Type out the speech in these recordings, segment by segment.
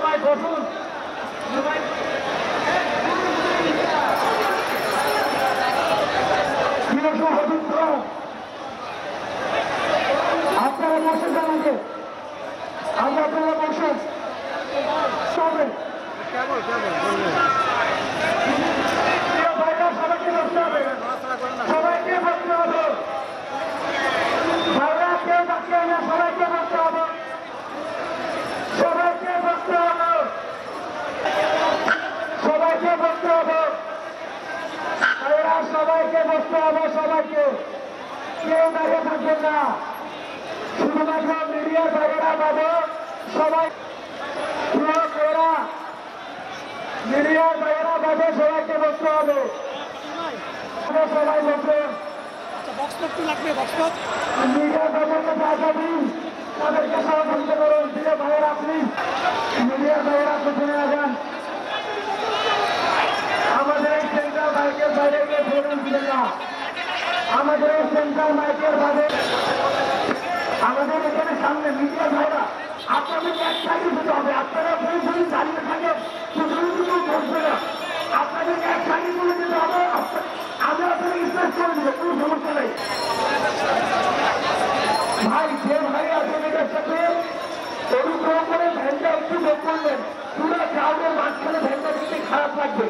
সবাই বসুন। সবাই আপনারা বসে জানাকে আপনারা বসুন সবে সবাইকে বসতে হবে, সবাইকে বসতে হবে, ভাইরা কেউ বাকি না, সবাইকে বসতে হবে, সবাইকে বসতে হবে, সবাইকে বসতে হবে, ভাইরা সবাইকে বসতে হবে, সবাইকে কেউ দাঁড়িয়ে থাকবেন না, শুধুমাত্র মিডিয়ার ভাইয়েরা পাবে সবাই, মিডিয়ার ভাইয়েরা পাবে সবাইকে বসতে হবে, সবাই বসে মিডিয়ার ভাইয়েরকে জায়গা দিন, তাদেরকে সহযোগিতা করুন। মিডিয়ার ভাইয়েরা প্লিজ, মিডিয়ার ভাইয়েরা পেছনে আসেন। আমাদের এই সেন্ট্রাল মাইকের বাইরে গিয়ে ফোন দিলেন না, আমাদের এই সেন্ট্রাল মাইকের বাইরে আমাদের এখানে সামনে মিডিয়া ভাইরা আপনাদেরকে এক সাইডে দিতে হবে। আপনারা পুরোপুরি দাঁড়িয়ে থাকেন, শুধু বসবে না, আপনাদেরকে এক সাইডে তুলে দিতে হবে। আমি আপনাদের রিকোয়েস্ট করে দেবো, কোনো সমস্যা নেই ভাই। যে ভাই আছেন এটার সাথে অনুগ্রহ করে ভ্যানটা একটু বের করবেন, পুরো ক্রাউডের মাঝখানে ভ্যানটা দিতে খারাপ লাগবে।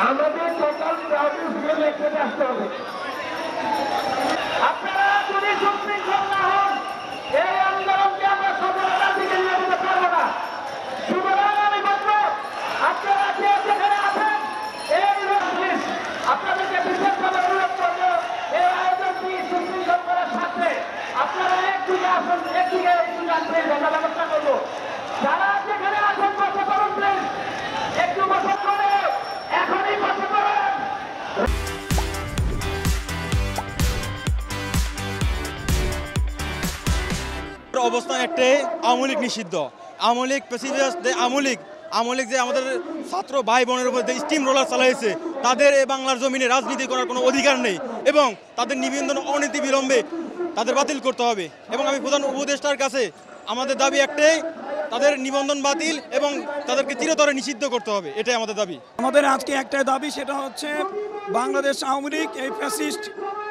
আমাদের টোটাল ক্রাউডের ভিড়ে একসাথে আসতে হবে। আপনারা যদি সুশৃঙ্খল না হন, এই আন্দোলনকে আমরা সফলতার দিকে নিয়ে যেতে পারবো না। সুতরাং আমি বলবো, আপনারা যে যেখানে আছেন এই প্লিজ আপনাদেরকে বিশেষভাবে অনুরোধ করবো, এই আয়োজনটি সুশৃঙ্খল করার সাথে আপনারা একদিকে আসুন, একদিকে আসবেন, আমরা ব্যবস্থা করবো। যারা যেখানে আছেন বসে করুন প্লিজ, একটু বসে করে এখনই বসে করেন। অবস্থান একটাই, আওয়ামী লীগ নিষিদ্ধ। আওয়ামী লীগ প্রেসিডেন্ট আওয়ামী লীগ যে আমাদের ছাত্র ভাই বোনের উপর যে স্টিম রোলার চালাইছে, তাদের এই বাংলার জমিনে রাজনীতি করার কোনো অধিকার নেই এবং তাদের নিবন্ধন অনীতি বিলম্বে তাদের বাতিল করতে হবে। এবং আমি প্রধান উপদেষ্টার কাছে আমাদের দাবি একটাই, তাদের নিবন্ধন বাতিল এবং তাদেরকে চিরতরে নিষিদ্ধ করতে হবে, এটাই আমাদের দাবি। আমাদের আজকে একটাই দাবি, সেটা হচ্ছে বাংলাদেশ আওয়ামী লীগ এই ফ্যাসিস্ট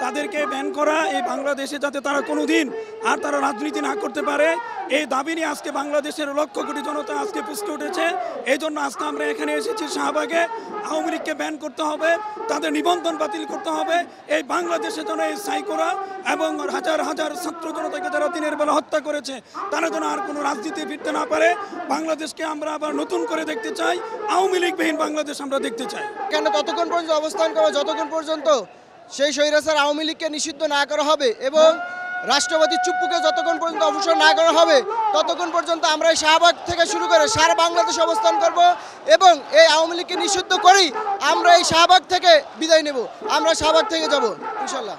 তাদেরকে ব্যান করা, এই বাংলাদেশে যাতে তারা কোনোদিন আর তারা রাজনীতি না করতে পারে, এই দাবি নিয়ে আজকে বাংলাদেশের লক্ষ কোটি জনতা আজকে পুষতে উঠেছে। এই জন্য আজকে আমরা এখানে এসেছি শাহবাগে। আওয়ামী লীগকে ব্যান করতে হবে, তাদের নিবন্ধন বাতিল করতে হবে, এই বাংলাদেশে যেন এই সাইকোরা এবং হাজার হাজার ছাত্র জনতাকে যারা দিনের বেলা হত্যা করেছে তারা যেন আর কোনো রাজনীতি ফিরতে না পারে। বাংলাদেশকে আমরা আবার নতুন করে দেখতে চাই, আওয়ামী লীগবিহীন বাংলাদেশ আমরা দেখতে চাই। কেন ততক্ষণ পর্যন্ত অবস্থান করবো যতক্ষণ পর্যন্ত সেই স্বৈরাচার আওয়ামী লীগকে নিষিদ্ধ না করা হবে এবং রাষ্ট্রপতি চুপ্পুকে যতক্ষণ পর্যন্ত অবসর না করা হবে ততক্ষণ পর্যন্ত আমরা এই শাহবাগ থেকে শুরু করে সারা বাংলাদেশে অবস্থান করব এবং এই আওয়ামী লীগকে নিষিদ্ধ করেই আমরা এই শাহবাগ থেকে বিদায় নেব। আমরা শাহবাগ থেকে যাব ইনশাল্লাহ।